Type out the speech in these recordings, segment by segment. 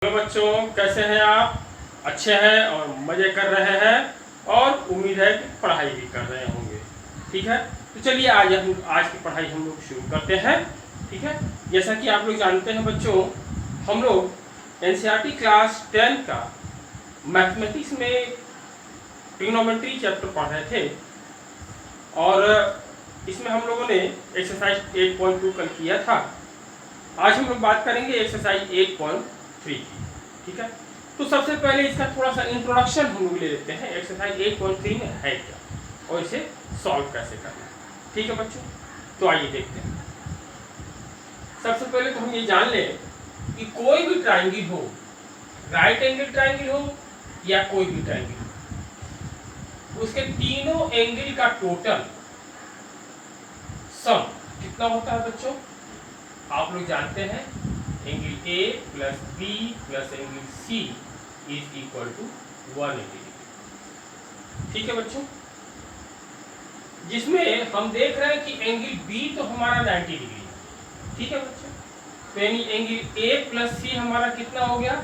Hello बच्चों, कैसे हैं आप? अच्छे हैं और मज़े कर रहे हैं और उम्मीद है कि पढ़ाई भी कर रहे होंगे। ठीक है, तो चलिए आज की पढ़ाई हम लोग शुरू करते हैं। ठीक है, जैसा कि आप लोग जानते हैं बच्चों, हम लोग एनसीईआरटी क्लास 10 का मैथमेटिक्स में ट्रिग्नोमेट्री चैप्टर पढ़ रहे थे और इसमें हम लोगों ने एक्सरसाइज 8.2 कल किया था। आज हम लोग बात करेंगे एक्सरसाइज 8.3 की। ठीक है, तो सबसे पहले इसका थोड़ा सा इंट्रोडक्शन हम लोग ले लेते हैं। एक्सरसाइज 8.3 में है क्या और इसे सॉल्व कैसे करना है। ठीक है बच्चों, तो आइए देखते हैं। सबसे पहले तो हम ये जान लें कि कोई भी ट्राइंगल हो, राइट एंगल ट्राइंगल हो या कोई भी ट्राइंगल हो, उसके तीनों एंगल का टोटल सम कितना होता है बच्चों? आप लोग जानते हैं angle A plus B plus angle C is equal to 180 degree. ठीक है बच्चों, जिसमें हम देख रहे हैं कि एंगल बी तो हमारा 90 डिग्री है। ठीक है बच्चों, तो यानी एंगल ए प्लस सी हमारा कितना हो गया?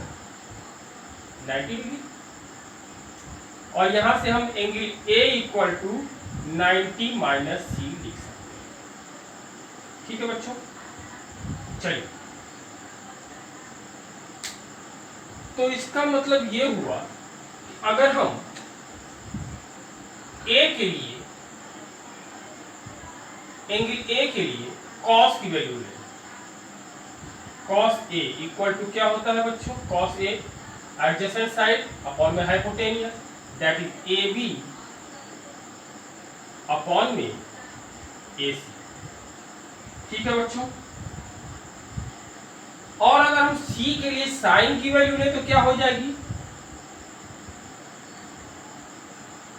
90 डिग्री। और यहां से हम angle A equal to 90 minus C लिख सकते हैं। ठीक है बच्चों, चलिए, तो इसका मतलब ये हुआ कि अगर हम ए के लिए एंगल ए के लिए कॉस की वैल्यू लें, कॉस ए इक्वल टू क्या होता है बच्चों? Cos A adjacent side upon में hypotenuse, that is A B upon में ए सी। ठीक है बच्चों, और अगर हम सी के लिए साइन की वैल्यू लें तो क्या हो जाएगी?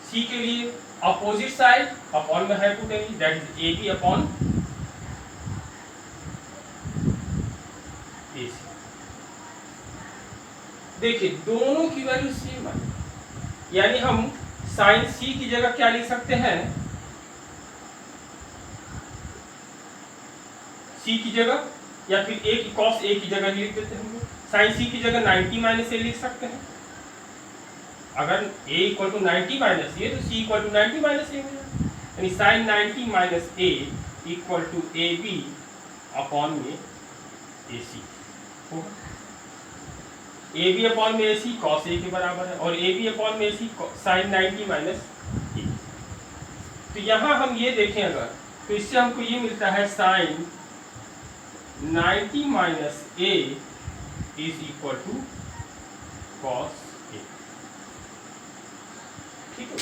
सी के लिए अपोजिट साइड अपॉन में hypotenuse, that is A B upon A C. देखिए दोनों की वैल्यू सेम है, यानी हम साइन सी की जगह क्या लिख सकते हैं? सी की जगह या फिर ए की कॉस ए की जगह लिख देते हैं हम लोग। साइन सी की जगह 90 माइनस ए लिख सकते हैं। अगर a equal to 90 minus A तो c equal to 90 minus A हो जाएगा, यानी sine 90 minus A equal to A B upon में ए सी होगा। ए बी अपॉन में ए सी कॉस ए के बराबर है और ए बी अपॉन में A C sign 90 minus A. तो यहाँ हम ये देखें अगर, तो इससे हमको ये मिलता है sine 90 minus A is equal to cos A. ठीक है,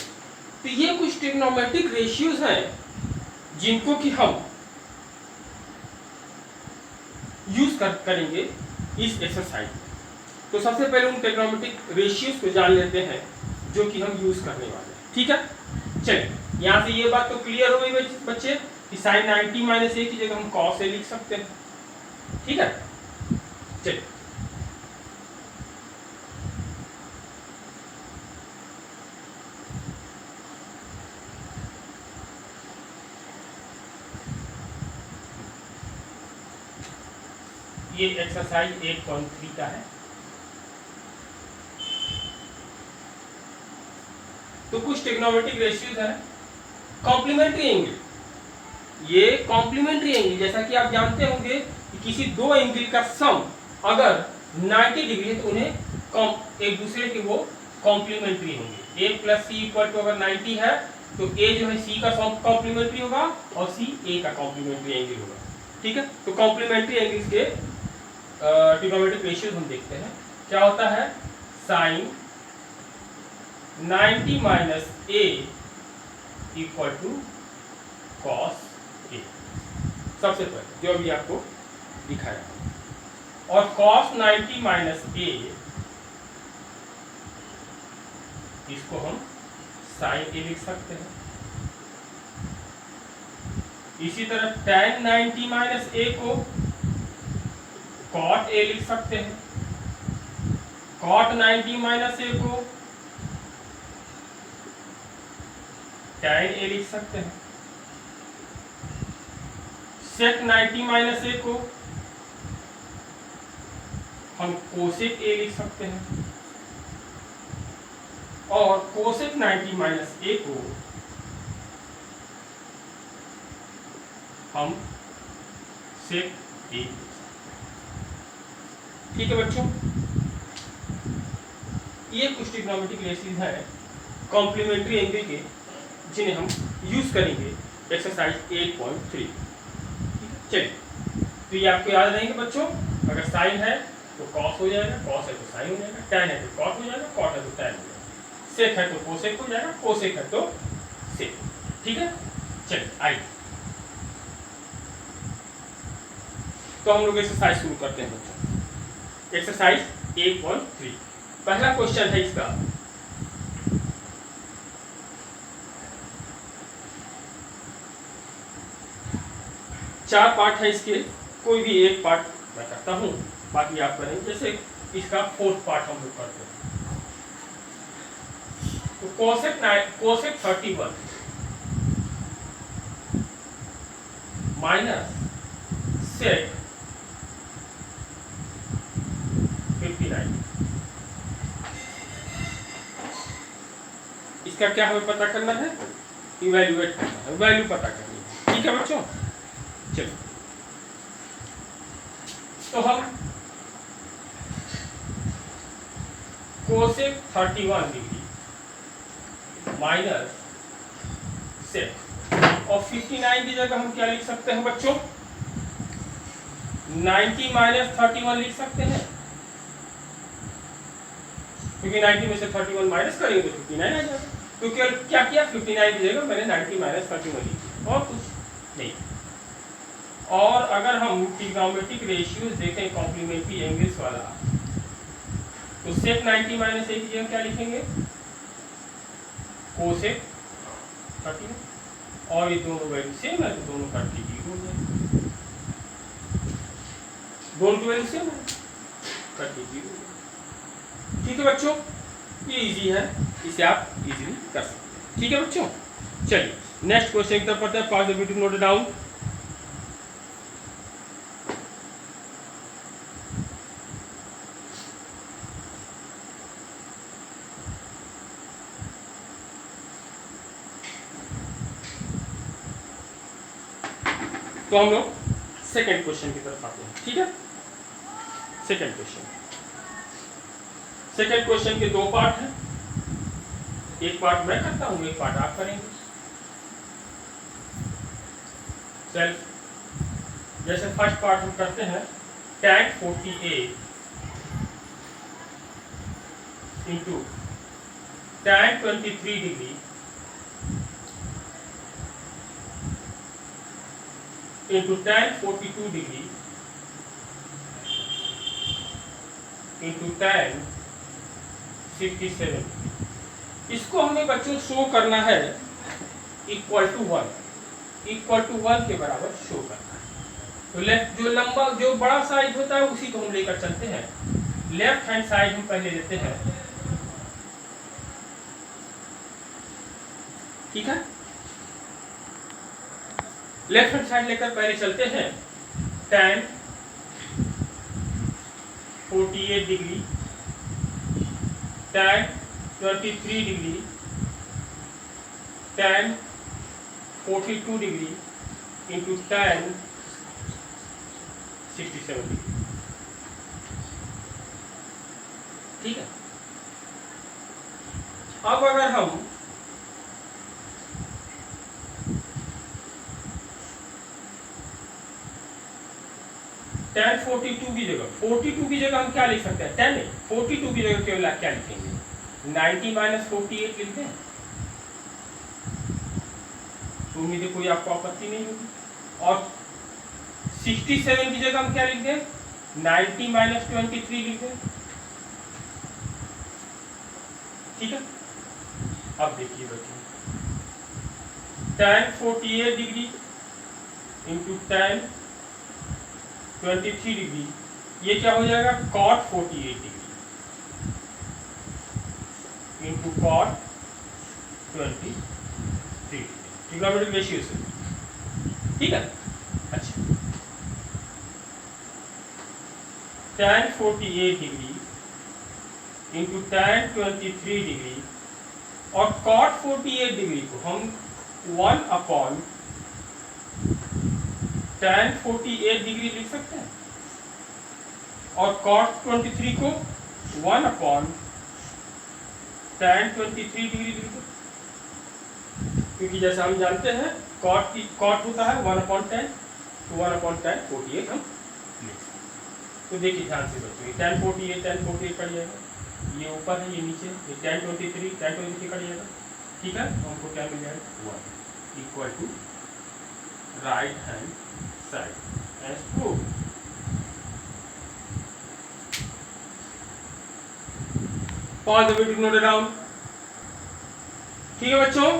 तो ये कुछ ट्रिग्नोमेट्रिक रेशियोज हैं जिनको कि हम यूज करेंगे इस एक्सरसाइज में। तो सबसे पहले उन ट्रिग्नोमेट्रिक रेशियोज को जान लेते हैं जो कि हम यूज करने वाले हैं। ठीक है, चलिए, यहां से ये बात तो क्लियर हो गई बच्चे कि साइन 90 माइनस ए की जगह हम कॉस ए लिख सकते हैं। ठीक है, चलिए, ये एक्सरसाइज 8.3 का है। तो कुछ ट्रिग्नोमेट्रिक रेशियोज है। कॉम्प्लीमेंट्री एंगल, ये कॉम्प्लीमेंट्री एंगल जैसा कि आप जानते होंगे कि किसी दो एंगल का सम अगर 90 डिग्री है तो उन्हें एक दूसरे के वो कॉम्प्लीमेंट्री होंगे। a plus C equal to अगर 90 है तो a जो है c का कॉम्प्लीमेंट्री होगा और c a का कॉम्प्लीमेंट्री एंगल होगा। ठीक है, तो कॉम्प्लीमेंट्री एंगल्स के ट्रिग्नोमेट्रिक रेशियोज हम देखते हैं। क्या होता है? Sine 90 minus A equal to cos A, सबसे पहले जो अभी आपको दिखाया, और कॉस 90 माइनस ए इसको हम साइन ए लिख सकते हैं। इसी तरह tan 90 माइनस ए को कॉट ए लिख सकते हैं, कॉट 90 माइनस ए को tan ए लिख सकते हैं, सेक 90 माइनस ए को हम कोसेक ए लिख सकते हैं और कोसेक 90 माइनस ए को हम सेक ए। ठीक है बच्चों, ये कुछ ट्रिग्नोमेट्रिक रेशियोज हैं कॉम्प्लीमेंट्री एंगल के जिन्हें हम यूज करेंगे एक्सरसाइज 8.3। चलिए, तो ये आपको याद रहेंगे बच्चों। अगर साइन है तो कॉस हो जाएगा, कॉस है तो साइन हो जाएगा, टैन है तो कॉट हो जाएगा, कॉट है तो टैन हो जाएगा, सेक है तो कोसेक हो जाएगा, कोसेक है तो सेक। ठीक है, चलिए आइए तो हम लोग एक्सरसाइज शुरू करते हैं बच्चों। एक्सरसाइज 8.3 पहला क्वेश्चन है इसका। चार पार्ट है इसके, कोई भी एक पार्ट मैं करता हूं, बाकी आप करेंगे। जैसे इसका फोर्थ पार्ट हम लोग करते हैं, तो कोसेक 31 माइनस सेक 59, इसका क्या हमें पता करना है? इवैल्यूएट करना है, वैल्यू पता करनी है। ठीक है बच्चों, चलिए तो हम कोसेक 31 डिग्री माइनस सेक और 59 की जगह हम क्या लिख सकते हैं बच्चों? 90 माइनस 31 लिख सकते हैं, क्योंकि 90 में से 31 माइनस करेंगे तो 59 आ जाएगा। तो क्या किया? 59 की जगह मैंने 90 माइनस 31 लिखी और कुछ नहीं। और अगर हम ट्रिग्नोमेट्रिक रेशियोज देखें कॉम्प्लीमेंट्री एंगल्स वाला, तो सेक 90 माइनस ए की जगह क्या लिखेंगे? कोसेक 30, और ये दोनों वैल्यू सेम है तो दोनों का 0 हो जाएगा, दोनों की वैल्यू सेम है, 0। ठीक है बच्चों, ये इजी है, इसे आप इजीली कर सकते हैं। ठीक है बच्चों, चलिए नेक्स्ट क्वेश्चन की तरफ पढ़ते हैं। पास द वीडियो, नोट डाउन। तो हम लोग सेकंड क्वेश्चन की तरफ आते हैं। ठीक है, सेकंड क्वेश्चन के दो पार्ट हैं, एक पार्ट मैं करता हूं, एक पार्ट आप करेंगे। सेल्फ जैसे फर्स्ट पार्ट हम करते हैं, tan 40a into tan 23 degree into tan 42 degree into tan 67। इसको हमें बच्चों शो करना है इक्वल टू 1 के बराबर शो करना है। तो लेफ्ट जो लंबा जो बड़ा साइड होता है उसी को हम लेकर चलते हैं। लेफ्ट हैंड साइड हम पहले लेते हैं। ठीक है, लेफ्ट हैंड साइड लेकर पहले चलते हैं। tan 48 degree, tan 23 degree, tan 42 degree into tan 67 degree. ठीक है, अब अगर हम tan 42 की जगह हम क्या लिख सकते हैं? 10 नहीं, 42 की जगह केवल क्या लिखेंगे? 90 माइनस 48 लिखते हैं। तो उम्मीद है कोई आपको आपत्ति नहीं होगी। और 67 की जगह हम क्या लिख दें? 90 माइनस 23 लिख दें। ठीक है, अब देखिए बच्चों, tan 48 degree into tan 23 degree, ये क्या हो जाएगा? cot 48 degree into cot 23 degree, trigonometric ratio से। ठीक है, अच्छा tan 48 degree into tan 23 degree और cot 48 डिग्री को हम 1 अपॉन tan 48 डिग्री लिख सकते हैं और cot 23 को 1 अपॉन tan 23 डिग्री लिख सकते हैं, क्योंकि जैसा हम जानते हैं cot होता है 1 अपॉन tan, तो 1 अपॉन tan 48 हम लिख सकते हैं। तो देखिए ध्यान से बच्चों, tan 48 कट जाएगा, ये ऊपर है ये नीचे, ये tan 23 कट जाएगा, ठीक है। तो हमको क्या मिल जाएगा 1 equal to right hand side as prove. Pause the video, note down, ठीक है बच्चों।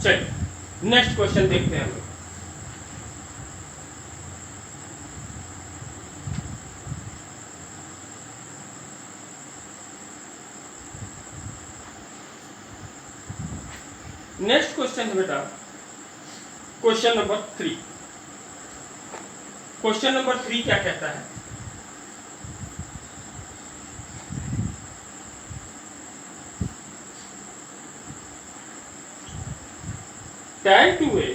चलिए नेक्स्ट क्वेश्चन देखते हैं हम लोग। नेक्स्ट क्वेश्चन है बेटा क्वेश्चन नंबर 3। क्वेश्चन नंबर 3 क्या कहता है, tan 2a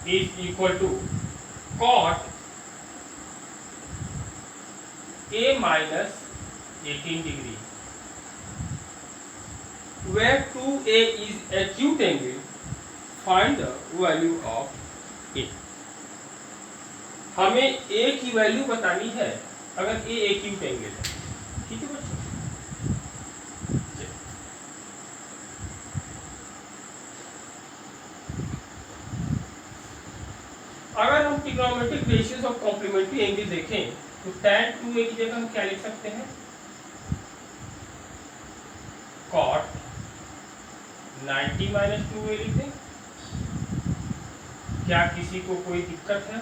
is equal to cot a minus 18 degree, where 2a is acute angle, find the value of a। हमें a की वैल्यू बतानी है अगर a acute एंगल है, ठीक है बच्चों। अगर हम trigonometric ratios of complementary angle देखें तो tan 2a की जगह हम क्या लिख सकते हैं, cot 90 माइनस 2a लिख दें। क्या किसी को कोई दिक्कत है,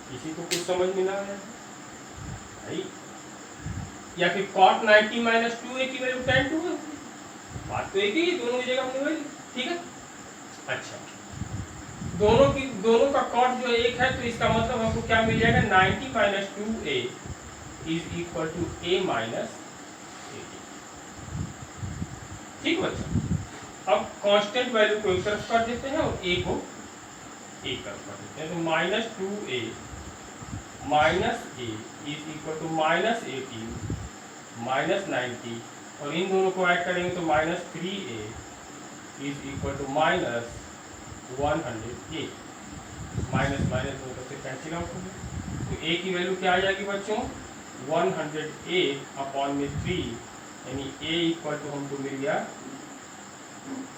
किसी को कुछ समझ में ना आया भाई, या फिर cot 90 माइनस 2a की वैल्यू tan 2 है, बात तो एक ही, दोनों की जगह हमने वही, ठीक है। अच्छा, दोनों का कॉट जो एक है, तो इसका मतलब हमको क्या मिल जाएगा, 90 minus 2a is equal to a minus 18, ठीक बच्चा। अब कांस्टेंट वैल्यू को एक तरफ कर देते हैं और a को एक तरफ कर देते हैं, तो minus 2a minus a is equal to minus 18 minus 90, और इन दोनों को ऐड करेंगे तो minus 3a is equal to minus 108, minus minus दोनों से कैंसिल आउट हो गया, तो a की वैल्यू क्या आ जाएगी बच्चों, 108 अपॉन में 3, यानी a इक्वल टू हमको मिल गया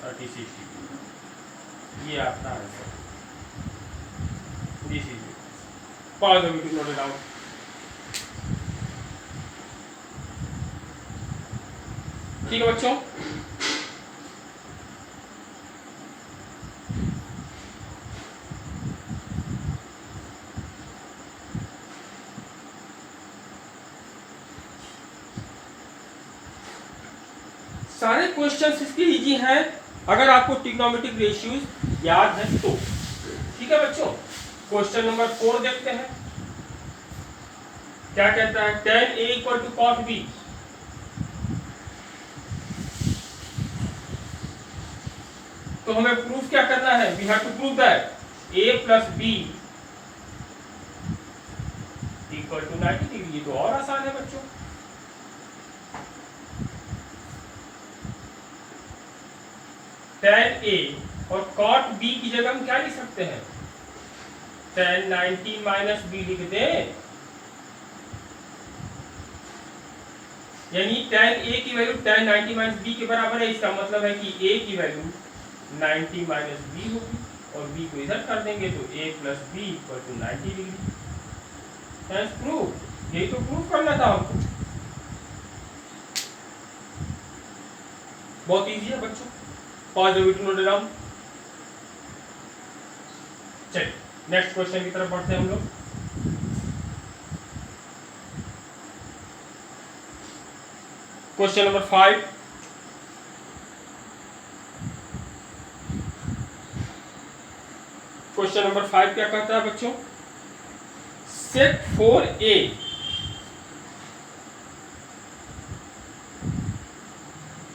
36 डिग्री। ये आपका answer, this is pause the video, note it down. ठीक है बच्चों, सारे क्वेश्चंस इसके इजी हैं अगर आपको ट्रिग्नोमेट्रिक रेशियोज याद है तो, ठीक है बच्चों। क्वेश्चन नंबर 4 देखते हैं, क्या कहता है, tan a equal to cot b। तो हमें प्रूफ क्या करना है, we have to prove that a plus b equal to 90 degree. ये तो और आसान है बच्चों, tan a और cot b की जगह हम क्या लिख सकते हैं, tan 90 माइनस b लिख दें, यानी tan a की वैल्यू tan 90 माइनस b के बराबर है। इसका मतलब है कि a की वैल्यू 90 माइनस b होगी और b को इधर कर देंगे तो a plus b equal to 90 degree. Proof, यही तो प्रूफ करना था हमको, बहुत इजी है बच्चों। Pause the video, note down. चलिए नेक्स्ट क्वेश्चन की तरफ बढ़ते हैं हम लोग। क्वेश्चन नंबर 5, क्वेश्चन नंबर 5 क्या कहता है बच्चों? Sec 4a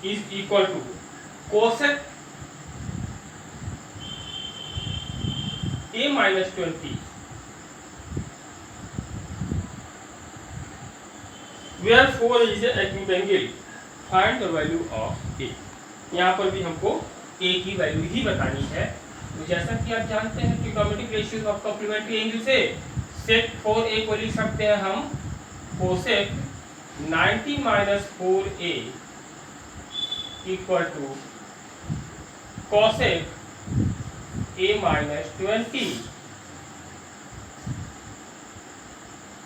is equal to cosec a minus 20 where 4 is a acute angle. Find the value of a. यहाँ पर भी हमको a की वैल्यू ही बतानी है। तो जैसा कि आप जानते हैं trigonometric ratios of complementary angle से सेक 4a को लिख सकते हैं हम cosec 90 minus 4a equal to cosec a minus 20।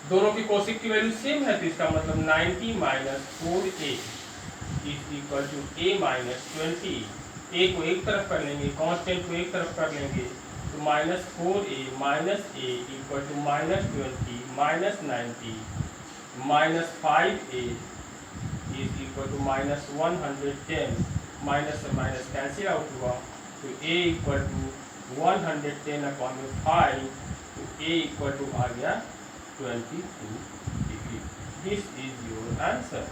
दोनों की कोसेक की वैल्यू सेम है तो इसका मतलब 90 minus 4a is equal to a minus 20। a को एक तरफ कर लेंगे, कांस्टेंट को एक तरफ कर लेंगे तो minus 4a minus a equal to minus 20 minus 90 minus 5a is equal to minus 110। Minus से माइनस कैंसिल आउट हुआ तो a इक्वल टू 110 अपॉन 5 तो a इक्वल टू आ गया 22 degree. This is your answer.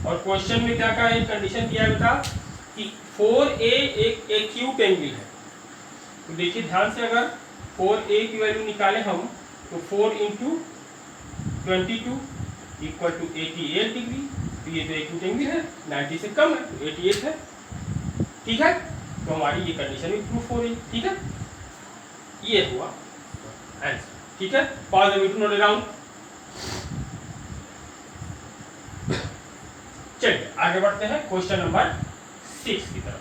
और क्वेश्चन में क्या कहा, एक कंडीशन दिया है बेटा कि 4a एक एक्यूट एंगल है। तो देखिए ध्यान से, अगर 4a की वैल्यू निकाले हम तो 4 इंटू 22 इक्वल टू 88 डिग्री। तो ये तो एक्यूट एंगल है, 90 से कम है तो 88 है। ठीक है, तो हमारी ये कंडीशन भी प्रूफ हो रही। ठीक है, ये हुआ आंसर। ठीक है, pause the video, note down. चलिए आगे बढ़ते हैं क्वेश्चन नंबर 6 की तरफ।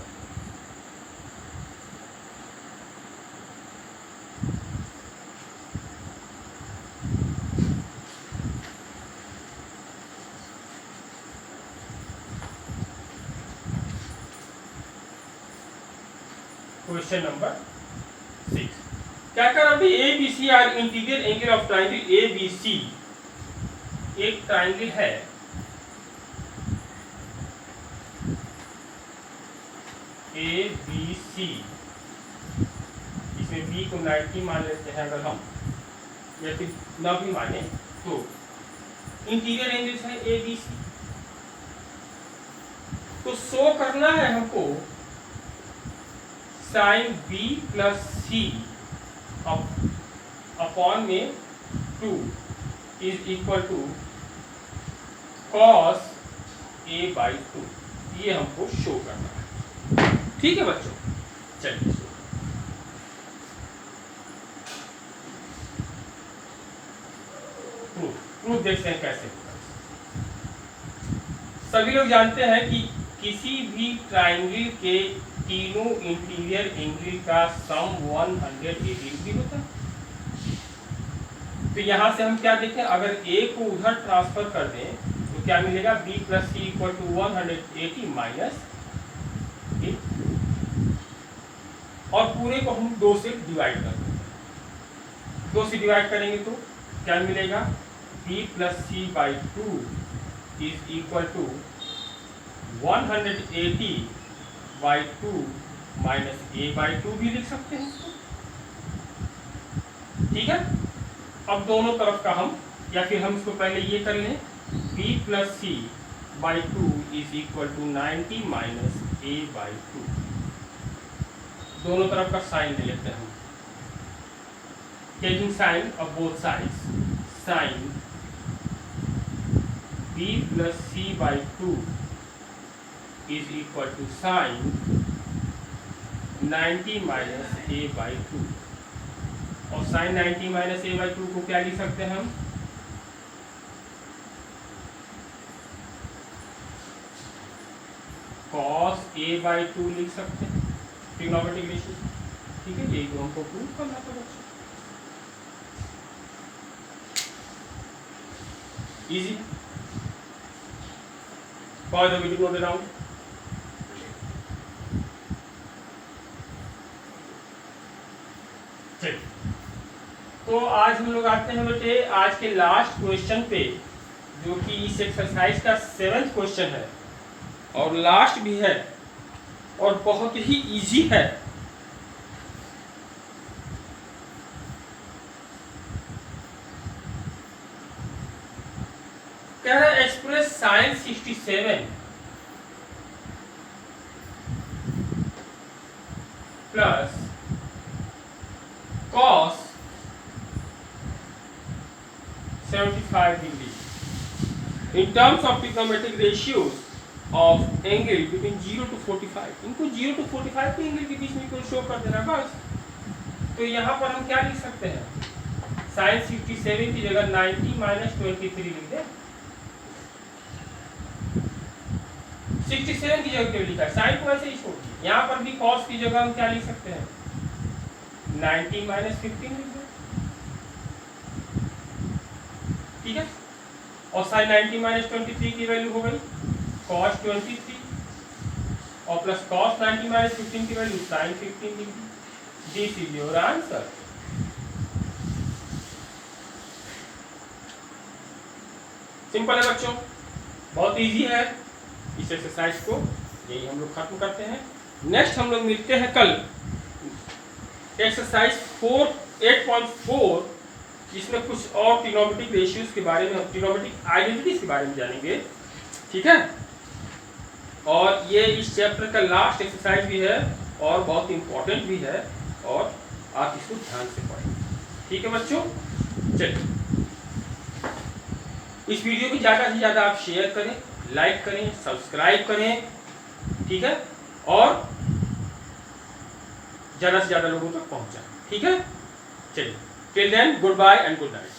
क्वेश्चन नंबर 6 क्या कर रहा है? A B C are interior angle of triangle A B C. एक ट्राइंगल है ए बी सी, इसमें बी को 90 मान लेते हैं अगर हम, या फिर न भी माने तो इंटीरियर एंगल्स है ए बी सी। तो शो करना है हमको sine B plus C upon में 2 is equal to cos A by 2। ये हमको शो करना है। ठीक है बच्चों, चलिए प्रूफ देखते हैं कैसे होगा। सभी लोग जानते हैं कि किसी भी ट्राइंगल के तीनों इंटीरियर एंगल का सम 180 डिग्री होता है। तो यहां से हम क्या देखें, अगर a को उधर ट्रांसफर कर दें तो क्या मिलेगा, b plus C equal to 180 minus a, और पूरे को हम 2 से डिवाइड कर देंगे। 2 से डिवाइड करेंगे तो क्या मिलेगा, b plus C by 2 is equal to 180 by 2 माइनस a बाई 2 भी लिख सकते हैं इसको। ठीक है, अब दोनों तरफ का हम, या फिर हम इसको पहले ये कर लें, b plus C by 2 is equal to 90 minus a by 2। दोनों तरफ का साइन ले लेते हैं हम, taking sine of both sides. Sine b plus C by 2 is equal to sine 90 minus a by 2। और साइन 90 माइनस a बाई 2 को क्या लिख सकते हैं हम, cos a बाई 2 लिख सकते हैं, ट्रिग्नोमेट्रिक रेशियो। ठीक है, यही तो हमको प्रूव करना था बच्चों। Easy, pause the video, note down. चलिए, तो आज हम लोग आते हैं बेटे आज के लास्ट क्वेश्चन पे, जो कि इस एक्सरसाइज का 7th क्वेश्चन है और लास्ट भी है और बहुत ही इजी है। कह रहे हैं express sine 67 plus cos 75 degree in terms of trigonometric ratios of angle between 0 to 45। इनको 0 to 45 के एंगल के बीच में कोई शो कर देना बस। तो यहाँ पर हम क्या लिख सकते हैं, साइन 67 की जगह 90 माइनस 23 लिख दें। 67 की जगह क्यों लिखा है, साइन को ऐसे ही छोड़ दिए। यहाँ पर भी कॉस की जगह हम क्या लिख सकते हैं, 90 माइनस 15 लिख दें, ठीक है। और साइन 90 माइनस 23 की वैल्यू हो गई कॉस 23 और प्लस कॉस 90 माइनस 15 की value sine 15 degree. This is your answer. Simple है बच्चों, बहुत इजी है। इस एक्सरसाइज को यही हम लोग खत्म करते हैं। नेक्स्ट हम लोग मिलते हैं कल एक्सरसाइज 8.4, जिसमें कुछ और ट्रिग्नोमेट्रिक रेशियोज के बारे में, ट्रिग्नोमेट्रिक आइडेंटिटीज के बारे में जानेंगे, ठीक है। और ये इस चैप्टर का लास्ट एक्सरसाइज भी है और बहुत इंपॉर्टेंट भी है, और आप इसको ध्यान से पढ़ें, ठीक है बच्चों। चलिए, इस वीडियो को ज़्यादा से ज़्यादा आप शेयर करें, लाइक करें, सब्सक्राइब करें, ठीक है, और ज़्यादा से ज़्यादा लोगों तक पहुंचाएं, ठीक है। चलिए, till then goodbye and good night.